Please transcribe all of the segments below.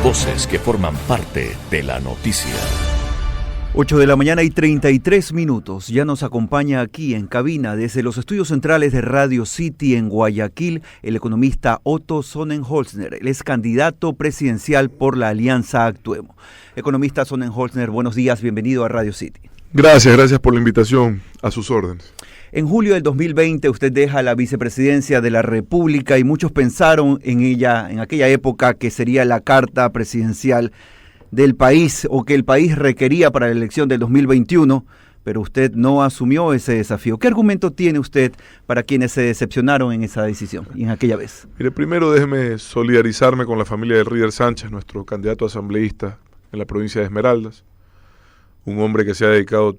Voces que forman parte de la noticia. 8 de la mañana y 33 minutos. Ya nos acompaña aquí en cabina desde los estudios centrales de Radio City en Guayaquil el economista Otto Sonnenholzner. Él es candidato presidencial por la Alianza Actuemos. Economista Sonnenholzner, buenos días, bienvenido a Radio City. Gracias por la invitación, a sus órdenes. En julio del 2020 usted deja la vicepresidencia de la República y muchos pensaron en aquella época que sería la carta presidencial del país o que el país requería para la elección del 2021, pero usted no asumió ese desafío. ¿Qué argumento tiene usted para quienes se decepcionaron en esa decisión y en aquella vez? Mire, primero déjeme solidarizarme con la familia de Rider Sánchez, nuestro candidato asambleísta en la provincia de Esmeraldas, un hombre que se ha dedicado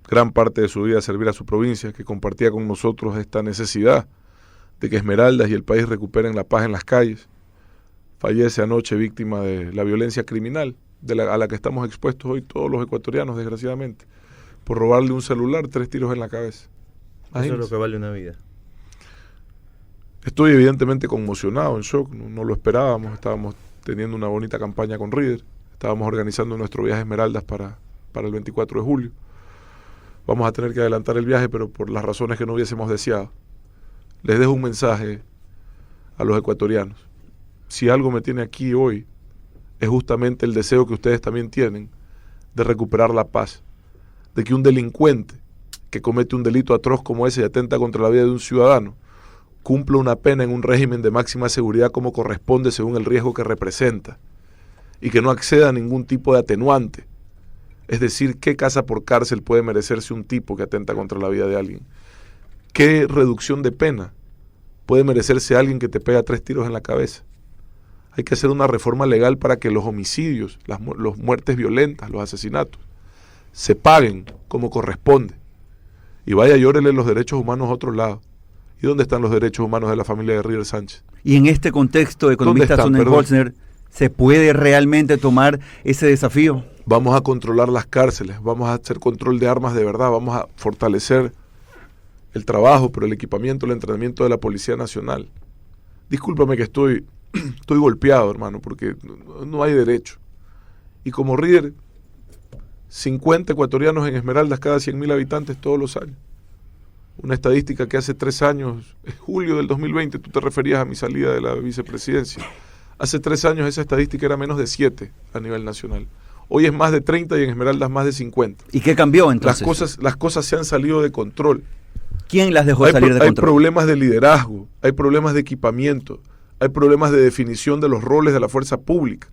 gran parte de su vida a servir a su provincia, que compartía con nosotros esta necesidad de que Esmeraldas y el país recuperen la paz en las calles. Fallece anoche víctima de la violencia criminal a la que estamos expuestos hoy todos los ecuatorianos, desgraciadamente, por robarle un celular, 3 tiros en la cabeza. Eso es lo que vale una vida. Estoy evidentemente conmocionado, en shock, no lo esperábamos, estábamos teniendo una bonita campaña con Rider, estábamos organizando nuestro viaje a Esmeraldas para el 24 de julio. Vamos a tener que adelantar el viaje, pero por las razones que no hubiésemos deseado. Les dejo un mensaje a los ecuatorianos. Si algo me tiene aquí hoy, es justamente el deseo que ustedes también tienen de recuperar la paz, de que un delincuente que comete un delito atroz como ese y atenta contra la vida de un ciudadano, cumpla una pena en un régimen de máxima seguridad como corresponde según el riesgo que representa, y que no acceda a ningún tipo de atenuante. Es decir, ¿qué casa por cárcel puede merecerse un tipo que atenta contra la vida de alguien? ¿Qué reducción de pena puede merecerse alguien que te pega 3 tiros en la cabeza? Hay que hacer una reforma legal para que los homicidios, las muertes violentas, los asesinatos, se paguen como corresponde. Y vaya, llórele los derechos humanos a otro lado. ¿Y dónde están los derechos humanos de la familia de Rider Sánchez? Y en este contexto, economista Sonnenholzner, ¿se puede realmente tomar ese desafío? Vamos a controlar las cárceles, vamos a hacer control de armas de verdad, vamos a fortalecer el trabajo, pero el equipamiento, el entrenamiento de la Policía Nacional. Discúlpame que estoy golpeado, hermano, porque no hay derecho. Y como Rider, 50 ecuatorianos en Esmeraldas cada 100.000 habitantes todos los años. Una estadística que hace 3 años, en julio del 2020, tú te referías a mi salida de la vicepresidencia. Hace 3 años esa estadística era menos de 7 a nivel nacional. Hoy es más de 30 y en Esmeraldas más de 50. ¿Y qué cambió entonces? Las cosas se han salido de control. ¿Quién las dejó salir de control? Hay problemas de liderazgo, hay problemas de equipamiento, hay problemas de definición de los roles de la fuerza pública.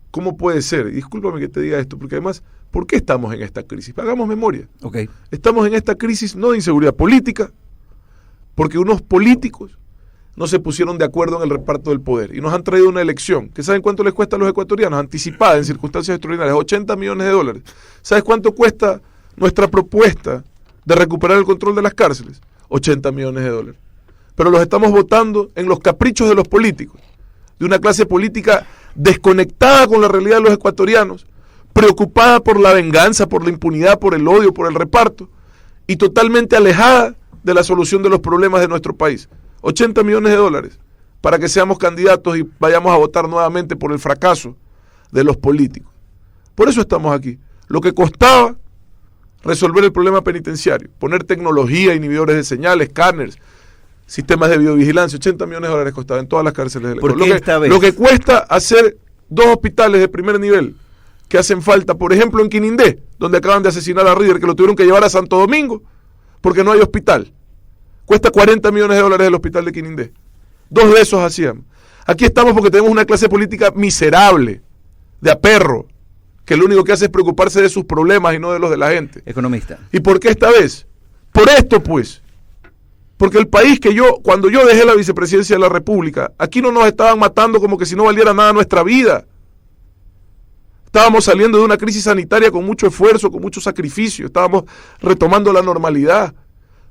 ¿Cómo puede ser? Y discúlpame que te diga esto, porque además, ¿por qué estamos en esta crisis? Hagamos memoria. Okay. Estamos en esta crisis no de inseguridad política, porque unos políticos no se pusieron de acuerdo en el reparto del poder y nos han traído una elección que ¿saben cuánto les cuesta a los ecuatorianos? Anticipada en circunstancias extraordinarias, $80 millones. ¿Sabes cuánto cuesta nuestra propuesta de recuperar el control de las cárceles? $80 millones. Pero los estamos votando en los caprichos de los políticos, de una clase política desconectada con la realidad de los ecuatorianos, preocupada por la venganza, por la impunidad, por el odio, por el reparto, y totalmente alejada de la solución de los problemas de nuestro país. $80 millones para que seamos candidatos y vayamos a votar nuevamente por el fracaso de los políticos. Por eso estamos aquí. Lo que costaba resolver el problema penitenciario, poner tecnología, inhibidores de señales, escáneres, sistemas de videovigilancia, $80 millones costaba en todas las cárceles del Ecuador. Lo que cuesta hacer 2 hospitales de primer nivel que hacen falta, por ejemplo en Quinindé, donde acaban de asesinar a Rider, que lo tuvieron que llevar a Santo Domingo porque no hay hospital. Cuesta $40 millones el hospital de Quinindé. 2 de esos hacían. Aquí estamos porque tenemos una clase política miserable, de aperro, que lo único que hace es preocuparse de sus problemas y no de los de la gente. Economista. ¿Y por qué esta vez? Por esto, pues. Porque el país cuando yo dejé la vicepresidencia de la República, aquí no nos estaban matando como que si no valiera nada nuestra vida. Estábamos saliendo de una crisis sanitaria con mucho esfuerzo, con mucho sacrificio. Estábamos retomando la normalidad.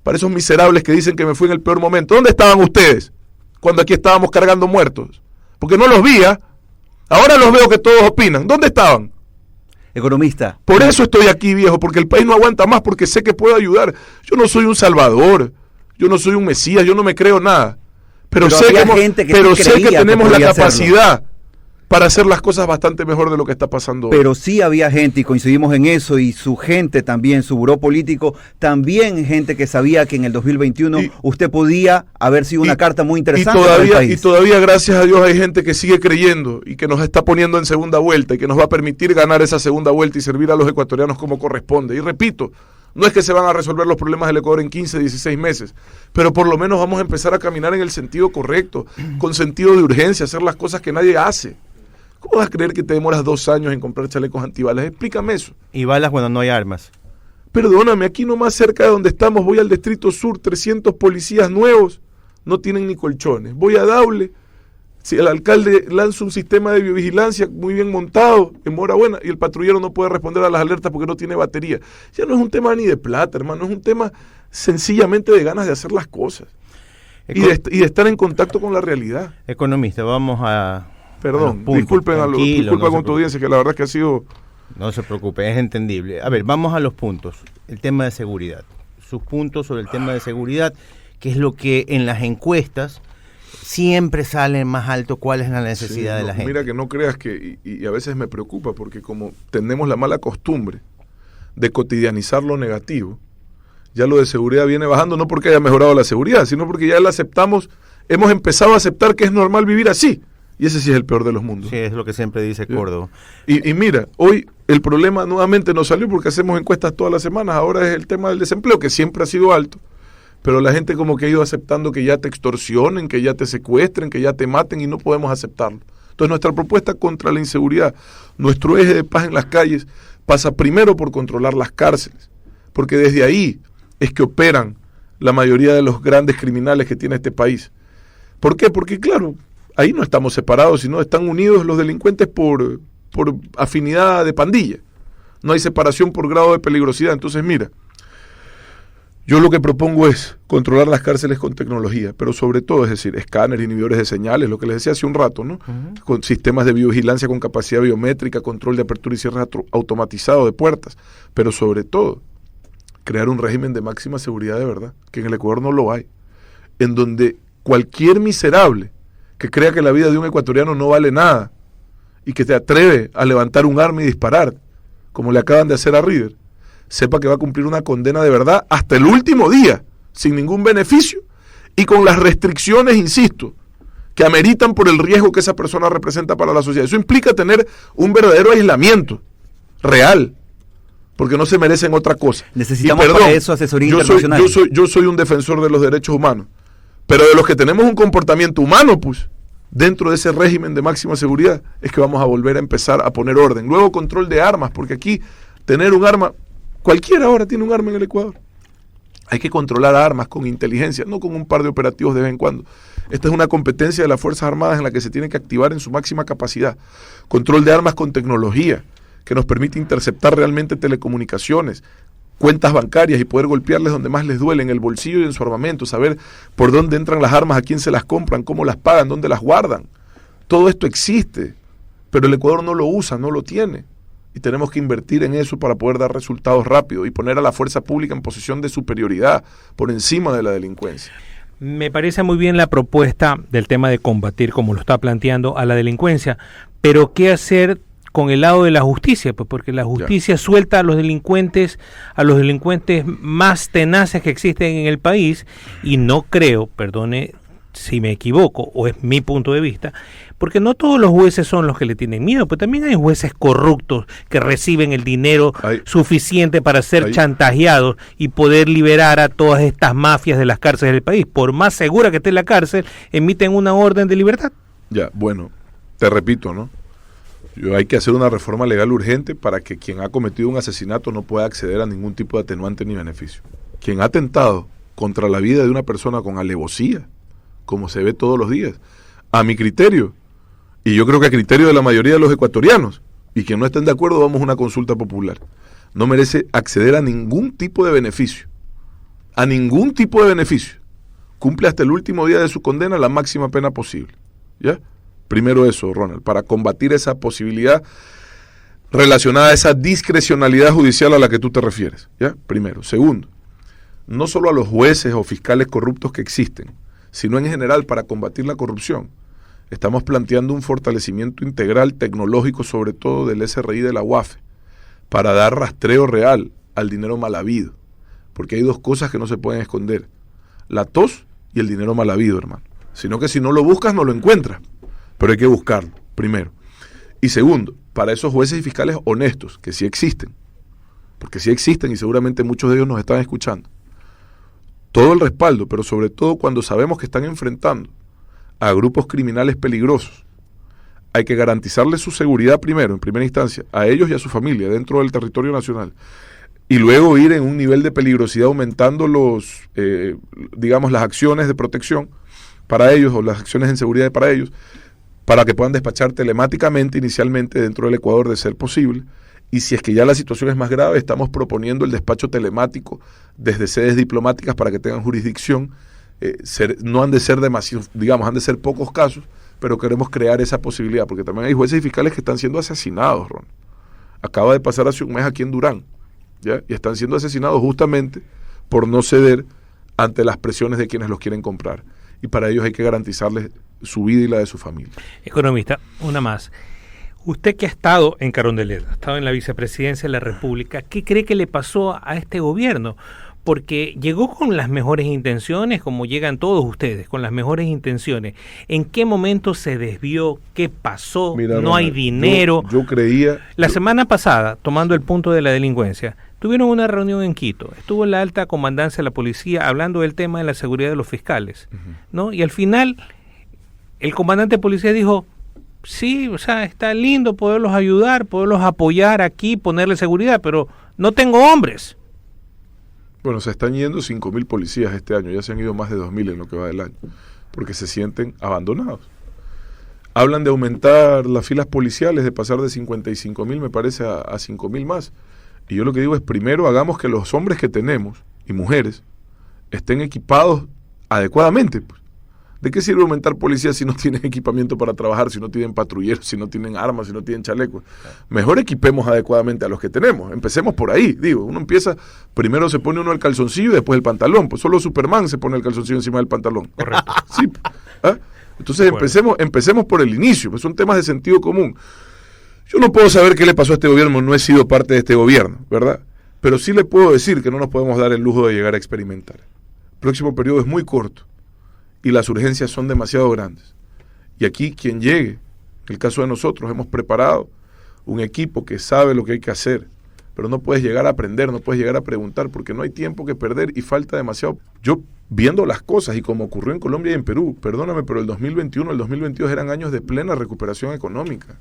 Para esos miserables que dicen que me fui en el peor momento. ¿Dónde estaban ustedes cuando aquí estábamos cargando muertos? Porque no los vi, ahora los veo que todos opinan. ¿Dónde estaban? Economista. Por eso estoy aquí, viejo, porque el país no aguanta más, porque sé que puedo ayudar. Yo no soy un salvador, yo no soy un mesías, yo no me creo nada. Pero sé que tenemos la capacidad para hacer las cosas bastante mejor de lo que está pasando hoy. Pero sí había gente, y coincidimos en eso, y su gente también, su buró político, también gente que sabía que en el 2021 usted podía haber sido una carta muy interesante para el país. Y todavía, gracias a Dios, hay gente que sigue creyendo y que nos está poniendo en segunda vuelta y que nos va a permitir ganar esa segunda vuelta y servir a los ecuatorianos como corresponde. Y repito, no es que se van a resolver los problemas del Ecuador en 15, 16 meses, pero por lo menos vamos a empezar a caminar en el sentido correcto, con sentido de urgencia, hacer las cosas que nadie hace. ¿Cómo vas a creer que te demoras 2 años en comprar chalecos antibalas? Explícame eso. Y balas cuando no hay armas. Perdóname, aquí nomás cerca de donde estamos, voy al Distrito Sur, 300 policías nuevos, no tienen ni colchones. Voy a Daule, si el alcalde lanza un sistema de biovigilancia muy bien montado, enhorabuena, y el patrullero no puede responder a las alertas porque no tiene batería. Ya no es un tema ni de plata, hermano, es un tema sencillamente de ganas de hacer las cosas y de estar en contacto con la realidad. Economista, vamos a... Perdón, disculpen con tu audiencia, que la verdad es que ha sido... No se preocupe, es entendible. A ver, vamos a los puntos. El tema de seguridad. Sus puntos sobre el tema de seguridad, que es lo que en las encuestas siempre sale más alto, cuál es la necesidad de la gente. Mira, que no creas que, y a veces me preocupa, porque como tenemos la mala costumbre de cotidianizar lo negativo, ya lo de seguridad viene bajando, no porque haya mejorado la seguridad, sino porque ya la aceptamos, hemos empezado a aceptar que es normal vivir así. Y ese sí es el peor de los mundos. Sí, es lo que siempre dice Córdoba. Y mira, hoy el problema nuevamente nos salió porque hacemos encuestas todas las semanas. Ahora es el tema del desempleo, que siempre ha sido alto. Pero la gente como que ha ido aceptando que ya te extorsionen, que ya te secuestren, que ya te maten, y no podemos aceptarlo. Entonces nuestra propuesta contra la inseguridad, nuestro eje de paz en las calles, pasa primero por controlar las cárceles. Porque desde ahí es que operan la mayoría de los grandes criminales que tiene este país. ¿Por qué? Porque claro, ahí no estamos separados, sino están unidos los delincuentes por afinidad de pandilla. No hay separación por grado de peligrosidad. Entonces, mira, yo lo que propongo es controlar las cárceles con tecnología, pero sobre todo, es decir, escáneres, inhibidores de señales, lo que les decía hace un rato, ¿no? Con sistemas de biovigilancia con capacidad biométrica, control de apertura y cierre automatizado de puertas, pero sobre todo, crear un régimen de máxima seguridad de verdad, que en el Ecuador no lo hay, en donde cualquier miserable que crea que la vida de un ecuatoriano no vale nada y que te atreve a levantar un arma y disparar, como le acaban de hacer a Reader, sepa que va a cumplir una condena de verdad hasta el último día, sin ningún beneficio y con las restricciones, insisto, que ameritan por el riesgo que esa persona representa para la sociedad. Eso implica tener un verdadero aislamiento real, porque no se merecen otra cosa. Necesitamos para eso asesoría internacional. Yo soy un defensor de los derechos humanos, pero de los que tenemos un comportamiento humano, pues, dentro de ese régimen de máxima seguridad, es que vamos a volver a empezar a poner orden. Luego control de armas, porque aquí tener un arma, cualquiera ahora tiene un arma en el Ecuador. Hay que controlar armas con inteligencia, no con un par de operativos de vez en cuando. Esta es una competencia de las Fuerzas Armadas en la que se tiene que activar en su máxima capacidad. Control de armas con tecnología, que nos permite interceptar realmente telecomunicaciones, cuentas bancarias y poder golpearles donde más les duele, en el bolsillo y en su armamento, saber por dónde entran las armas, a quién se las compran, cómo las pagan, dónde las guardan. Todo esto existe, pero el Ecuador no lo usa, no lo tiene. Y tenemos que invertir en eso para poder dar resultados rápidos y poner a la fuerza pública en posición de superioridad por encima de la delincuencia. Me parece muy bien la propuesta del tema de combatir, como lo está planteando, a la delincuencia, pero ¿qué hacer con el lado de la justicia? Pues porque la justicia suelta a los delincuentes más tenaces que existen en el país, y no creo, perdone si me equivoco, o es mi punto de vista, porque no todos los jueces son los que le tienen miedo, pues también hay jueces corruptos que reciben el dinero suficiente para ser chantajeados y poder liberar a todas estas mafias de las cárceles del país. Por más segura que esté la cárcel, emiten una orden de libertad. Ya, bueno, te repito, ¿no? Hay que hacer una reforma legal urgente para que quien ha cometido un asesinato no pueda acceder a ningún tipo de atenuante ni beneficio. Quien ha atentado contra la vida de una persona con alevosía, como se ve todos los días, a mi criterio, y yo creo que a criterio de la mayoría de los ecuatorianos, y quien no estén de acuerdo, vamos a una consulta popular, no merece acceder a ningún tipo de beneficio. A ningún tipo de beneficio. Cumple hasta el último día de su condena la máxima pena posible. ¿Ya? Primero eso, Ronald, para combatir esa posibilidad relacionada a esa discrecionalidad judicial a la que tú te refieres. ¿Ya? Primero. Segundo, no solo a los jueces o fiscales corruptos que existen, sino en general para combatir la corrupción. Estamos planteando un fortalecimiento integral tecnológico, sobre todo del SRI de la UAFE, para dar rastreo real al dinero mal habido. Porque hay dos cosas que no se pueden esconder: la tos y el dinero mal habido, hermano. Sino que si no lo buscas, no lo encuentras. Pero hay que buscarlo, primero. Y segundo, para esos jueces y fiscales honestos, que sí existen, porque sí existen y seguramente muchos de ellos nos están escuchando, todo el respaldo, pero sobre todo cuando sabemos que están enfrentando a grupos criminales peligrosos, hay que garantizarles su seguridad primero, en primera instancia, a ellos y a su familia dentro del territorio nacional, y luego ir en un nivel de peligrosidad aumentando las acciones de protección para ellos, o las acciones en seguridad para ellos, para que puedan despachar telemáticamente inicialmente dentro del Ecuador, de ser posible. Y si es que ya la situación es más grave, estamos proponiendo el despacho telemático desde sedes diplomáticas para que tengan jurisdicción. No han de ser demasiados, han de ser pocos casos, pero queremos crear esa posibilidad, porque también hay jueces y fiscales que están siendo asesinados, Ron. Acaba de pasar hace un mes aquí en Durán, ¿ya? Y están siendo asesinados justamente por no ceder ante las presiones de quienes los quieren comprar. Y para ellos hay que garantizarles su vida y la de su familia. Economista, una más. Usted que ha estado en Carondelet, ha estado en la vicepresidencia de la República, ¿qué cree que le pasó a este gobierno? Porque llegó con las mejores intenciones, como llegan todos ustedes, con las mejores intenciones. ¿En qué momento se desvió? ¿Qué pasó? Mira, no hay dinero. Yo creía... Semana pasada, tomando el punto de la delincuencia, tuvieron una reunión en Quito. Estuvo la alta comandancia de la policía hablando del tema de la seguridad de los fiscales, ¿no? Y al final, el comandante de policía dijo... Sí, o sea, está lindo poderlos ayudar, poderlos apoyar aquí, ponerle seguridad, pero no tengo hombres. Bueno, se están yendo 5.000 policías este año, ya se han ido más de 2.000 en lo que va del año, porque se sienten abandonados. Hablan de aumentar las filas policiales, de pasar de 55.000, me parece, a 5.000 más. Y yo lo que digo es, primero hagamos que los hombres que tenemos, y mujeres, estén equipados adecuadamente, pues. ¿De qué sirve aumentar policías si no tienen equipamiento para trabajar, si no tienen patrulleros, si no tienen armas, si no tienen chalecos? Mejor equipemos adecuadamente a los que tenemos. Empecemos por ahí, uno empieza, primero se pone uno el calzoncillo y después el pantalón. Pues solo Superman se pone el calzoncillo encima del pantalón. Correcto. Sí. ¿Ah? Entonces empecemos por el inicio, pues son temas de sentido común. Yo no puedo saber qué le pasó a este gobierno, no he sido parte de este gobierno, ¿verdad? Pero sí le puedo decir que no nos podemos dar el lujo de llegar a experimentar. El próximo periodo es muy corto y las urgencias son demasiado grandes. Y aquí quien llegue, en el caso de nosotros, hemos preparado un equipo que sabe lo que hay que hacer, pero no puedes llegar a aprender, no puedes llegar a preguntar, porque no hay tiempo que perder y falta demasiado. Yo, viendo las cosas, y como ocurrió en Colombia y en Perú, perdóname, pero el 2021, el 2022 eran años de plena recuperación económica.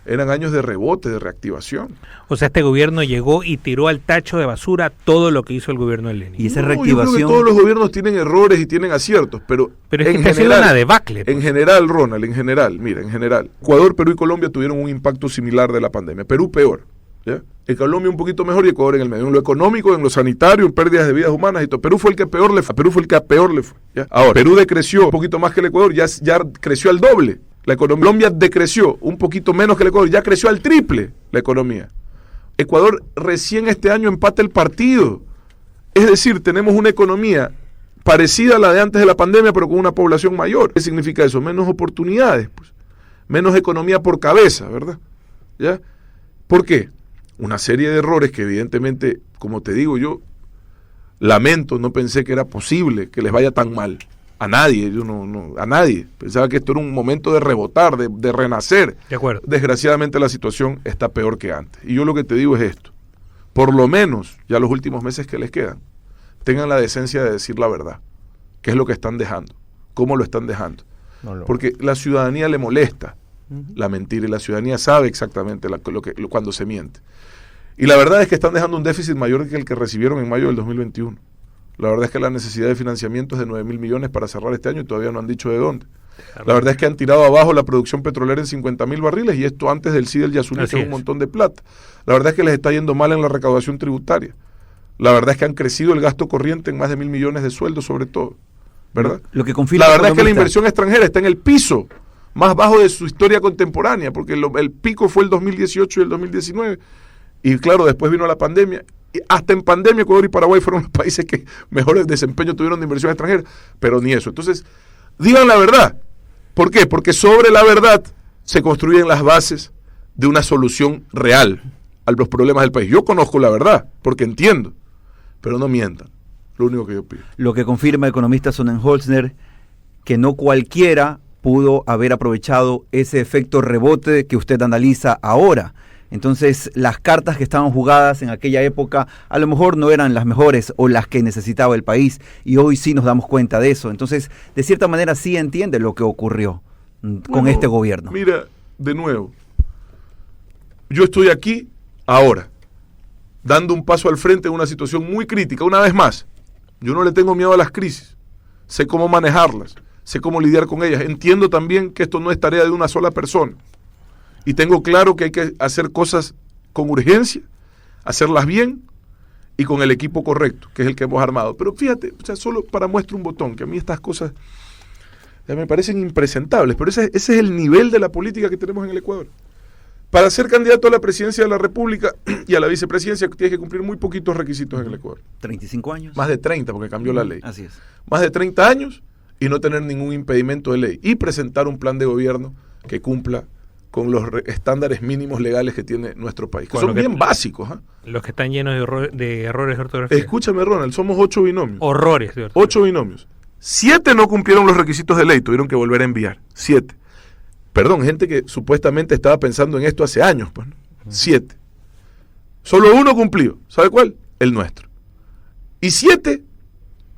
Eran años de rebote, de reactivación. O sea, este gobierno llegó y tiró al tacho de basura todo lo que hizo el gobierno de Lenin. Y esa Yo reactivación... creo que todos los gobiernos tienen errores y tienen aciertos, pero es que ha sido una debacle. En general, Ronald, en general, Ecuador, Perú y Colombia tuvieron un impacto similar de la pandemia. Perú peor, ¿ya? En Colombia un poquito mejor y Ecuador en el medio. En lo económico, en lo sanitario, en pérdidas de vidas humanas y todo. Perú fue el que peor le fue. ¿Ya? Ahora, Perú decreció un poquito más que el Ecuador, ya creció al doble. La economía Colombia decreció un poquito menos que el Ecuador, ya creció al triple la economía. Ecuador recién este año empata el partido. Es decir, tenemos una economía parecida a la de antes de la pandemia, pero con una población mayor. ¿Qué significa eso? Menos oportunidades, pues. Menos economía por cabeza, ¿verdad? ¿Ya? ¿Por qué? Una serie de errores que evidentemente, como te digo, yo lamento, no pensé que era posible que les vaya tan mal. A nadie, a nadie. Pensaba que esto era un momento de rebotar, de renacer. De acuerdo. Desgraciadamente la situación está peor que antes. Y yo lo que te digo es esto. Por lo menos, ya los últimos meses que les quedan, tengan la decencia de decir la verdad. ¿Qué es lo que están dejando? ¿Cómo lo están dejando? Porque la ciudadanía le molesta la mentira y la ciudadanía sabe exactamente cuando se miente. Y la verdad es que están dejando un déficit mayor que el que recibieron en mayo del 2021. La verdad es que la necesidad de financiamiento es de 9.000 millones para cerrar este año y todavía no han dicho de dónde. La verdad es que han tirado abajo la producción petrolera en 50.000 barriles y esto antes del sí del Yasuní, que es un montón de plata. La verdad es que les está yendo mal en la recaudación tributaria. La verdad es que han crecido el gasto corriente en más de 1.000 millones de sueldos sobre todo, ¿verdad? Lo que confirma la verdad es que la inversión extranjera está en el piso más bajo de su historia contemporánea, porque el pico fue el 2018 y el 2019 y claro, después vino la pandemia. Hasta en pandemia Ecuador y Paraguay fueron los países que mejores desempeños tuvieron de inversión extranjera, pero ni eso. Entonces, digan la verdad ¿Por qué? Porque sobre la verdad se construyen las bases de una solución real a los problemas del país. Yo conozco la verdad, porque entiendo, pero no mientan. Lo único que yo pido. Lo que confirma el economista Sonnenholzner, que no cualquiera pudo haber aprovechado ese efecto rebote que usted analiza ahora. Entonces, las cartas que estaban jugadas en aquella época a lo mejor no eran las mejores o las que necesitaba el país, y hoy sí nos damos cuenta de eso. Entonces, de cierta manera sí entiende lo que ocurrió con este gobierno. Mira, de nuevo, yo estoy aquí ahora, dando un paso al frente en una situación muy crítica. Una vez más, yo no le tengo miedo a las crisis, sé cómo manejarlas, sé cómo lidiar con ellas. Entiendo también que esto no es tarea de una sola persona. Y tengo claro que hay que hacer cosas con urgencia, hacerlas bien y con el equipo correcto, que es el que hemos armado. Pero fíjate, o sea, solo para muestra un botón, que a mí estas cosas ya me parecen impresentables, pero ese es el nivel de la política que tenemos en el Ecuador. Para ser candidato a la presidencia de la República y a la vicepresidencia tienes que cumplir muy poquitos requisitos en el Ecuador. 35 años. Más de 30, porque cambió la ley. Así es. Más de 30 años y no tener ningún impedimento de ley. Y presentar un plan de gobierno que cumpla con los estándares mínimos legales que tiene nuestro país, que son bien básicos. Los que están llenos de errores de ortografía. Escúchame, Ronald, somos 8 binomios. Horrores de ortografía. 8 binomios. 7 no cumplieron los requisitos de ley, tuvieron que volver a enviar. 7. Perdón, gente que supuestamente estaba pensando en esto hace años. Pues, ¿no? 7. Solo 1 cumplió. ¿Sabe cuál? El nuestro. Y 7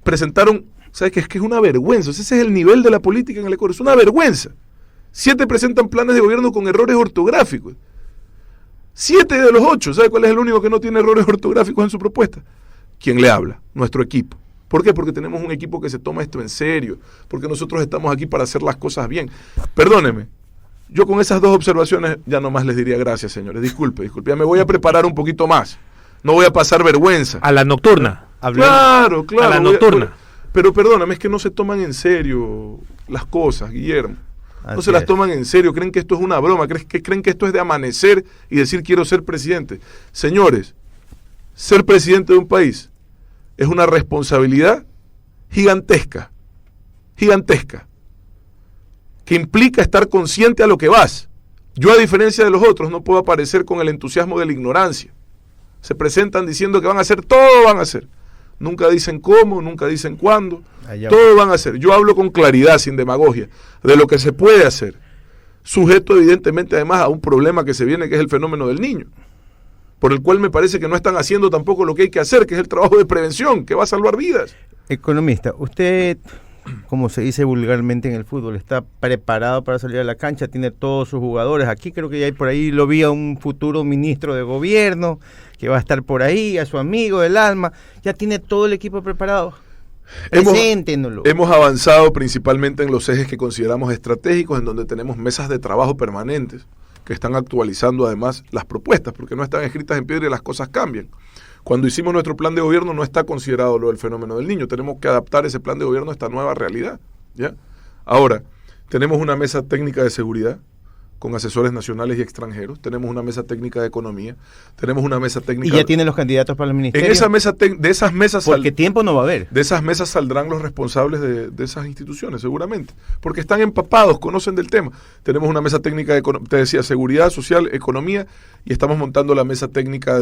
presentaron, ¿sabes qué? Es que es una vergüenza. Ese es el nivel de la política en el Ecuador. Es una vergüenza. 7 presentan planes de gobierno con errores ortográficos. 7 de los 8, ¿sabe cuál es el único que no tiene errores ortográficos en su propuesta? ¿Quién le habla? Nuestro equipo. ¿Por qué? Porque tenemos un equipo que se toma esto en serio, porque nosotros estamos aquí para hacer las cosas bien. Perdóneme, yo con esas 2 observaciones ya nomás les diría gracias, señores. Disculpe, ya me voy a preparar un poquito más. No voy a pasar vergüenza. A la nocturna. Claro. A la nocturna. Pero perdóname, es que no se toman en serio las cosas, Guillermo. No Así se las es. toman en serio, creen que esto es una broma, creen que esto es de amanecer y decir quiero ser presidente. Señores, ser presidente de un país es una responsabilidad gigantesca, que implica estar consciente a lo que vas. Yo, a diferencia de los otros, no puedo aparecer con el entusiasmo de la ignorancia. Se presentan diciendo que van a hacer, todo van a hacer. Nunca dicen cómo, nunca dicen cuándo. Todo van a hacer. Yo hablo con claridad, sin demagogia, de lo que se puede hacer. Sujeto, evidentemente, además, a un problema que se viene, que es el fenómeno del niño, por el cual me parece que no están haciendo tampoco lo que hay que hacer, que es el trabajo de prevención, que va a salvar vidas. Economista, usted, como se dice vulgarmente en el fútbol, está preparado para salir a la cancha, tiene todos sus jugadores. Aquí creo que ya hay por ahí, lo vi a un futuro ministro de gobierno que va a estar por ahí, a su amigo del alma, ya tiene todo el equipo preparado. Preséntenoslo. Hemos avanzado principalmente en los ejes que consideramos estratégicos, en donde tenemos mesas de trabajo permanentes que están actualizando además las propuestas, porque no están escritas en piedra y las cosas cambian. Cuando hicimos nuestro plan de gobierno no está considerado lo del fenómeno del niño, tenemos que adaptar ese plan de gobierno a esta nueva realidad, ¿ya? Ahora, tenemos una mesa técnica de seguridad con asesores nacionales y extranjeros, tenemos una mesa técnica de economía, tenemos una mesa técnica... Y ya tiene los candidatos para el ministerio. En esa mesa de esas mesas... Porque tiempo no va a haber. De esas mesas saldrán los responsables de esas instituciones, seguramente, porque están empapados, conocen del tema. Tenemos una mesa técnica de, te decía, seguridad social, economía, y estamos montando la mesa técnica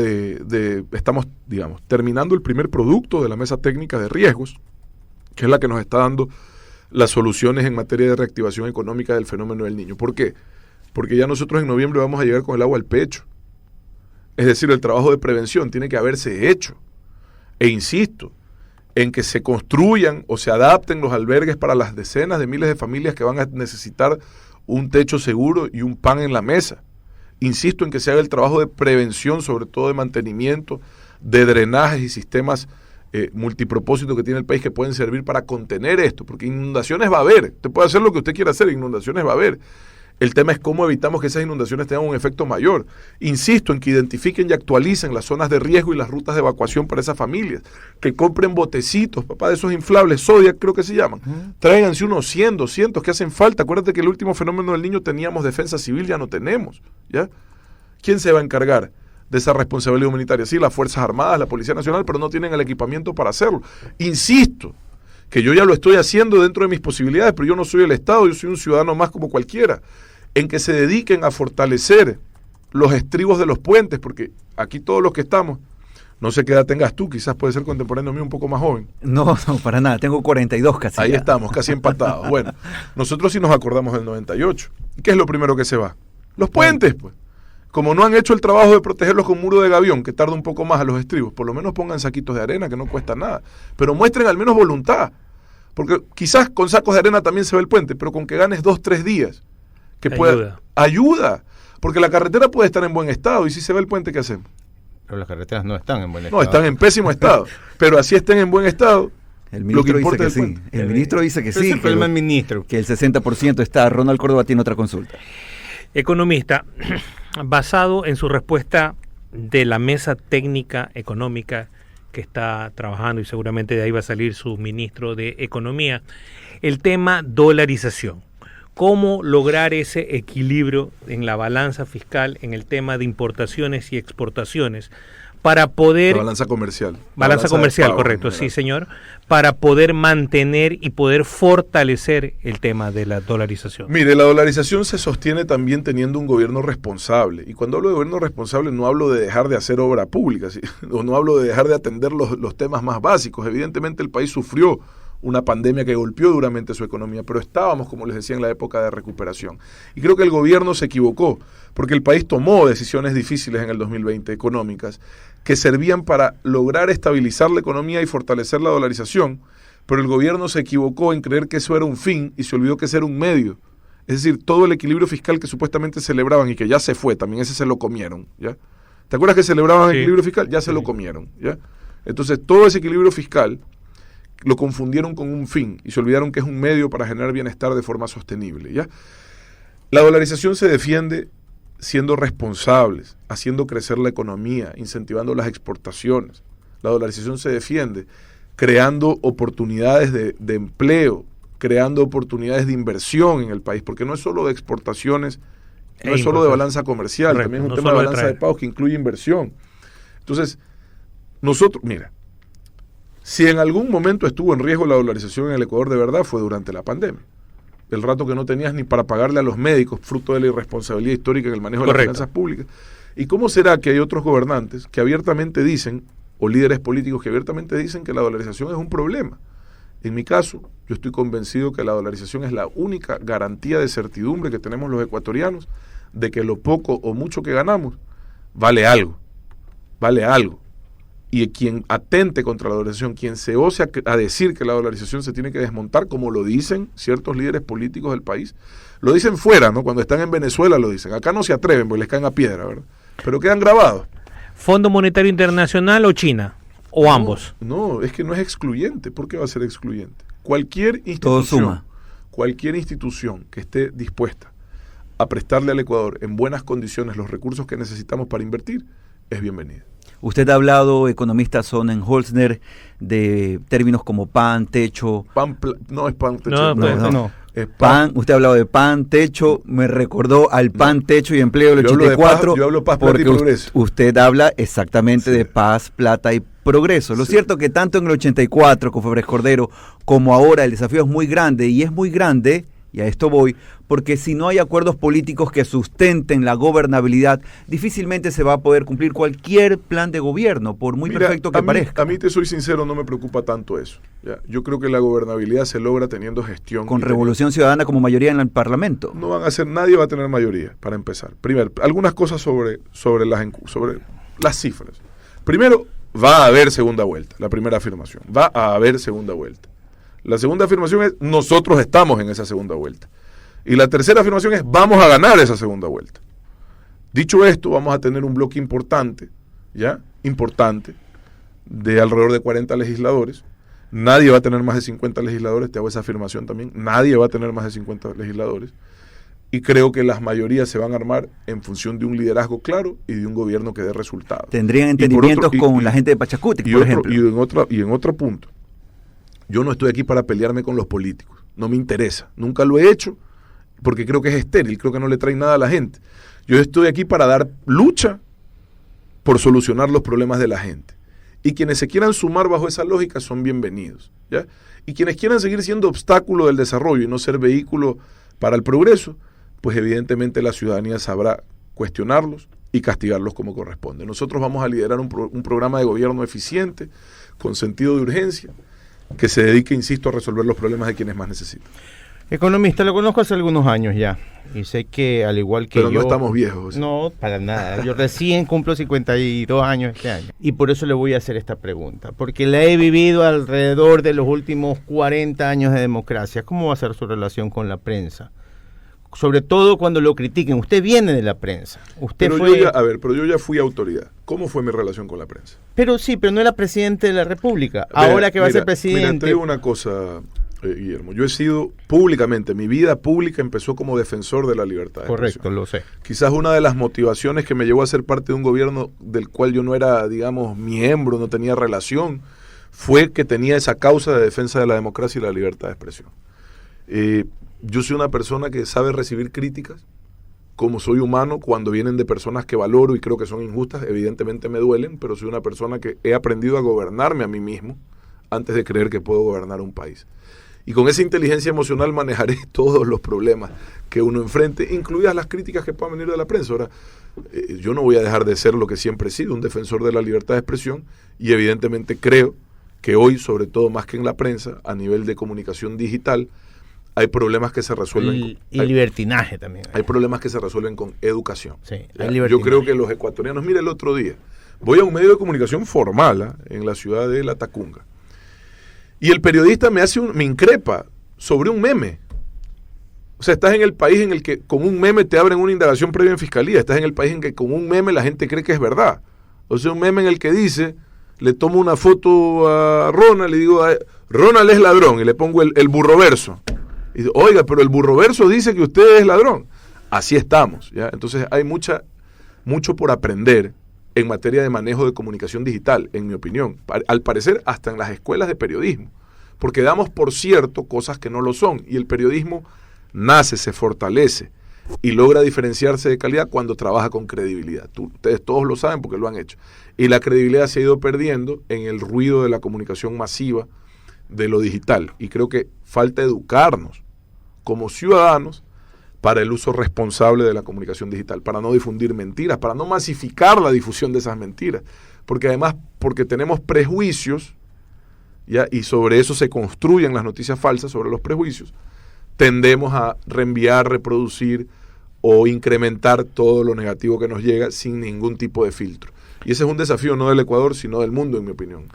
estamos, digamos, terminando el primer producto de la mesa técnica de riesgos, que es la que nos está dando las soluciones en materia de reactivación económica del fenómeno del niño. ¿Por qué? Porque ya nosotros en noviembre vamos a llegar con el agua al pecho. Es decir, el trabajo de prevención tiene que haberse hecho. E insisto, en que se construyan o se adapten los albergues para las decenas de miles de familias que van a necesitar un techo seguro y un pan en la mesa. Insisto en que se haga el trabajo de prevención, sobre todo de mantenimiento, de drenajes y sistemas multipropósito que tiene el país que pueden servir para contener esto, porque inundaciones va a haber. Usted puede hacer lo que usted quiera hacer, inundaciones va a haber. El tema es cómo evitamos que esas inundaciones tengan un efecto mayor. Insisto en que identifiquen y actualicen las zonas de riesgo y las rutas de evacuación para esas familias. Que compren botecitos, papá, de esos inflables, Zodiac creo que se llaman. Tráiganse unos 100, 200 que hacen falta. Acuérdate que el último fenómeno del niño teníamos defensa civil, ya no tenemos, ¿ya? ¿Quién se va a encargar de esa responsabilidad humanitaria? Sí, las Fuerzas Armadas, la Policía Nacional, pero no tienen el equipamiento para hacerlo. Insisto que yo ya lo estoy haciendo dentro de mis posibilidades, pero yo no soy el Estado, yo soy un ciudadano más como cualquiera, en que se dediquen a fortalecer los estribos de los puentes, porque aquí todos los que estamos, no sé qué edad tengas tú, quizás puede ser contemporáneo mío, un poco más joven. No, para nada, tengo 42 casi. Ahí ya. estamos, casi empatados. Bueno, nosotros sí nos acordamos del 98. ¿Y qué es lo primero que se va? Los puentes, pues. Como no han hecho el trabajo de protegerlos con muro de gavión, que tarda un poco más a los estribos, por lo menos pongan saquitos de arena, que no cuesta nada. Pero muestren al menos voluntad. Porque quizás con sacos de arena también se ve el puente, pero con que ganes 2-3 días, que pueda... Ayuda. Porque la carretera puede estar en buen estado, y si se ve el puente, ¿qué hacemos? Pero las carreteras no están en buen estado. No, están en pésimo estado. Pero así estén en buen estado, El ministro lo que dice importa que es el sí. El ministro dice que Pero sí. ese fue el mal ministro. Que el 60% está. Ronald Córdoba tiene otra consulta. Economista, basado en su respuesta de la mesa técnica económica que está trabajando y seguramente de ahí va a salir su ministro de Economía, el tema dolarización. ¿Cómo lograr ese equilibrio en la balanza fiscal en el tema de importaciones y exportaciones para poder... la balanza comercial. Balanza comercial, pago, correcto, sí señor, para poder mantener y poder fortalecer el tema de la dolarización? Mire, la dolarización se sostiene también teniendo un gobierno responsable. Y cuando hablo de gobierno responsable no hablo de dejar de hacer obra pública, ¿sí? O no hablo de dejar de atender los temas más básicos. Evidentemente el país sufrió una pandemia que golpeó duramente su economía, pero estábamos, como les decía, en la época de recuperación. Y creo que el gobierno se equivocó, porque el país tomó decisiones difíciles en el 2020, económicas, que servían para lograr estabilizar la economía y fortalecer la dolarización, pero el gobierno se equivocó en creer que eso era un fin y se olvidó que ese era un medio. Es decir, todo el equilibrio fiscal que supuestamente celebraban y que ya se fue, también ese se lo comieron, ¿ya? ¿Te acuerdas que celebraban el equilibrio fiscal? Ya se lo comieron, ¿ya? Entonces, todo ese equilibrio fiscal lo confundieron con un fin y se olvidaron que es un medio para generar bienestar de forma sostenible, ¿ya? La dolarización se defiende siendo responsables, haciendo crecer la economía, incentivando las exportaciones. La dolarización se defiende creando oportunidades de empleo, creando oportunidades de inversión en el país, porque no es solo de exportaciones, no es solo de balanza comercial, correcto, también es un no tema de solo de balanza traer. de pagos que incluye inversión. Entonces, nosotros, mira, si en algún momento estuvo en riesgo la dolarización en el Ecuador de verdad fue durante la pandemia. El rato que no tenías ni para pagarle a los médicos, fruto de la irresponsabilidad histórica en el manejo de las finanzas públicas. ¿Y cómo será que hay otros gobernantes que abiertamente dicen, o líderes políticos que abiertamente dicen que la dolarización es un problema? En mi caso, yo estoy convencido que la dolarización es la única garantía de certidumbre que tenemos los ecuatorianos de que lo poco o mucho que ganamos vale algo, vale algo. Y quien atente contra la dolarización, quien se ose a decir que la dolarización se tiene que desmontar, como lo dicen ciertos líderes políticos del país, lo dicen fuera, ¿no? Cuando están en Venezuela lo dicen. Acá no se atreven porque les caen a piedra, ¿verdad? Pero quedan grabados. ¿Fondo Monetario Internacional o China? ¿O ambos? No, es que no es excluyente. ¿Por qué va a ser excluyente? Cualquier Todo institución, suma. cualquier institución que esté dispuesta a prestarle al Ecuador en buenas condiciones los recursos que necesitamos para invertir, es bienvenida. Usted ha hablado, economista Sonnenholzner, de términos como pan, techo. No es pan, techo, No. Es Pan, usted ha hablado de pan, techo, me recordó al pan, techo y empleo del Yo hablo de 84. paz, yo hablo paz, plata y porque progreso. Usted habla exactamente Sí. de paz, plata y progreso. Lo Sí. cierto que tanto en el 84 con Febres Cordero como ahora el desafío es muy grande, y es muy grande, y a esto voy, porque si no hay acuerdos políticos que sustenten la gobernabilidad, difícilmente se va a poder cumplir cualquier plan de gobierno, por muy Mira, perfecto que parezca. A mí, te soy sincero, no me preocupa tanto eso. ¿ya? Yo creo que la gobernabilidad se logra teniendo gestión. Con y Revolución Ciudadana como mayoría en el Parlamento. no van a ser, nadie va a tener mayoría, para empezar. Primero, algunas cosas sobre las cifras. Primero, va a haber segunda vuelta, la primera afirmación. Va a haber segunda vuelta. La segunda afirmación es, nosotros estamos en esa segunda vuelta. Y la tercera afirmación es, vamos a ganar esa segunda vuelta. Dicho esto, vamos a tener un bloque importante, ¿ya? Importante, de alrededor de 40 legisladores. Nadie va a tener más de 50 legisladores, te hago esa afirmación también. Nadie va a tener más de 50 legisladores. Y creo que las mayorías se van a armar en función de un liderazgo claro y de un gobierno que dé resultados. Tendrían Y por entendimientos otro- con la gente de Pachacutic, por ejemplo. Y en otro punto, yo no estoy aquí para pelearme con los políticos. No me interesa. Nunca lo he hecho porque creo que es estéril, creo que no le trae nada a la gente. Yo estoy aquí para dar lucha por solucionar los problemas de la gente. Y quienes se quieran sumar bajo esa lógica son bienvenidos, ¿ya? Y quienes quieran seguir siendo obstáculo del desarrollo y no ser vehículo para el progreso, pues evidentemente la ciudadanía sabrá cuestionarlos y castigarlos como corresponde. Nosotros vamos a liderar un programa de gobierno eficiente, con sentido de urgencia, que se dedique, insisto, a resolver los problemas de quienes más necesitan. Economista, lo conozco hace algunos años ya, y sé que al igual que Pero yo... no estamos viejos. No, para nada. Yo recién cumplo 52 años este año. Y por eso le voy a hacer esta pregunta, porque la he vivido alrededor de los últimos 40 años de democracia. ¿Cómo va a ser su relación con la prensa? Sobre todo cuando lo critiquen. Usted viene de la prensa. Pero yo ya fui autoridad. ¿Cómo fue mi relación con la prensa? Pero sí, pero no era presidente de la República. Ahora que va a ser presidente... Mira, te digo una cosa, Guillermo. Yo he sido públicamente, mi vida pública empezó como defensor de la libertad de expresión. Correcto, lo sé. Quizás una de las motivaciones que me llevó a ser parte de un gobierno del cual yo no era, digamos, miembro, no tenía relación, fue que tenía esa causa de defensa de la democracia y la libertad de expresión. Yo soy una persona que sabe recibir críticas, como soy humano, cuando vienen de personas que valoro y creo que son injustas, evidentemente me duelen, pero soy una persona que he aprendido a gobernarme a mí mismo antes de creer que puedo gobernar un país. Y con esa inteligencia emocional manejaré todos los problemas que uno enfrente, incluidas las críticas que puedan venir de la prensa. Ahora, yo no voy a dejar de ser lo que siempre he sido, un defensor de la libertad de expresión, y evidentemente creo que hoy, sobre todo más que en la prensa, a nivel de comunicación digital, hay problemas que se resuelven y libertinaje también. Hay problemas que se resuelven con educación. Sí, yo creo que los ecuatorianos, mira, el otro día, voy a un medio de comunicación formal en la ciudad de La Tacunga, y el periodista me increpa sobre un meme. O sea, estás en el país en el que con un meme te abren una indagación previa en fiscalía, estás en el país en que con un meme la gente cree que es verdad. O sea, un meme en el que dice, le tomo una foto a Ronald, le digo, Ronald es ladrón, y le pongo el burroverso. Y dice, oiga, pero el burroverso dice que usted es ladrón. Así estamos, ¿ya? Entonces hay mucho por aprender en materia de manejo de comunicación digital, en mi opinión. Al parecer, hasta en las escuelas de periodismo. Porque damos por cierto cosas que no lo son. Y el periodismo nace, se fortalece y logra diferenciarse de calidad cuando trabaja con credibilidad. Ustedes todos lo saben porque lo han hecho. Y la credibilidad se ha ido perdiendo en el ruido de la comunicación masiva de lo digital. Y creo que falta educarnos como ciudadanos para el uso responsable de la comunicación digital, para no difundir mentiras, para no masificar la difusión de esas mentiras, porque además, porque tenemos prejuicios, ¿ya? Y sobre eso se construyen las noticias falsas, sobre los prejuicios, tendemos a reenviar, reproducir o incrementar todo lo negativo que nos llega sin ningún tipo de filtro. Y ese es un desafío no del Ecuador, sino del mundo, en mi opinión.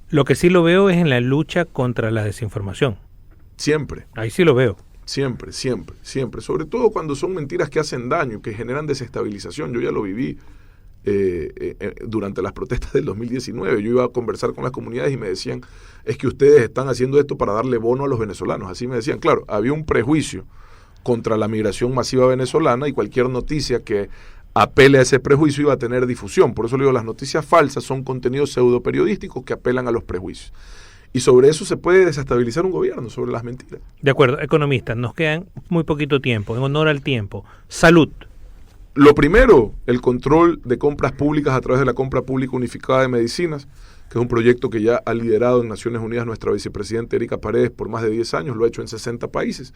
Lo que sí lo veo es en la lucha contra la desinformación. Siempre. Ahí sí lo veo. Siempre. Sobre todo cuando son mentiras que hacen daño, que generan desestabilización. Yo ya lo viví durante las protestas del 2019. Yo iba a conversar con las comunidades y me decían, es que ustedes están haciendo esto para darle bono a los venezolanos. Así me decían. Claro, había un prejuicio contra la migración masiva venezolana y cualquier noticia que apele a ese prejuicio iba a tener difusión. Por eso le digo, las noticias falsas son contenidos pseudoperiodísticos que apelan a los prejuicios. Y sobre eso se puede desestabilizar un gobierno, sobre las mentiras. De acuerdo, economistas, nos quedan muy poquito tiempo, en honor al tiempo. Salud. Lo primero, el control de compras públicas a través de la compra pública unificada de medicinas, que es un proyecto que ya ha liderado en Naciones Unidas nuestra vicepresidenta Erika Paredes por más de 10 años, lo ha hecho en 60 países,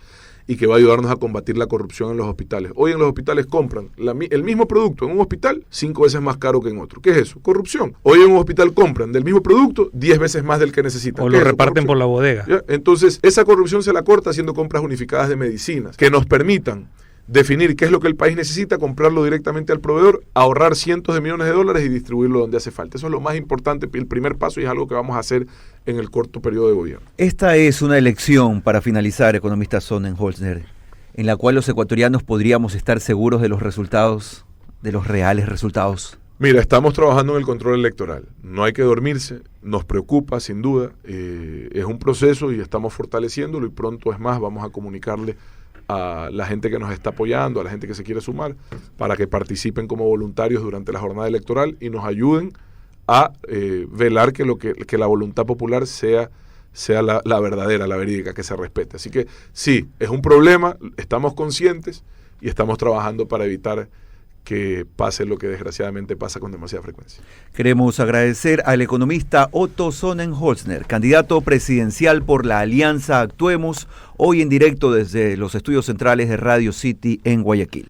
y que va a ayudarnos a combatir la corrupción en los hospitales. Hoy en los hospitales compran el mismo producto en un hospital 5 veces más caro que en otro. ¿Qué es eso? Corrupción. Hoy en un hospital compran del mismo producto 10 veces más del que necesitan. O lo reparten por la bodega. ¿Ya? Entonces, esa corrupción se la corta haciendo compras unificadas de medicinas, que nos permitan definir qué es lo que el país necesita, comprarlo directamente al proveedor, ahorrar cientos de millones de dólares y distribuirlo donde hace falta. Eso es lo más importante, el primer paso, y es algo que vamos a hacer en el corto periodo de gobierno. Esta es una elección, para finalizar, economista Sonnenholzner, en la cual los ecuatorianos podríamos estar seguros de los resultados, de los reales resultados. Mira, estamos trabajando en el control electoral. No hay que dormirse, nos preocupa sin duda, es un proceso y estamos fortaleciéndolo, y pronto, es más, vamos a comunicarle a la gente que nos está apoyando, a la gente que se quiere sumar, para que participen como voluntarios durante la jornada electoral y nos ayuden a velar que la voluntad popular sea la verdadera, la verídica, que se respete. Así que sí, es un problema, estamos conscientes y estamos trabajando para evitar que pase lo que desgraciadamente pasa con demasiada frecuencia. Queremos agradecer al economista Otto Sonnenholzner, candidato presidencial por la Alianza Actuemos, hoy en directo desde los estudios centrales de Radio City en Guayaquil.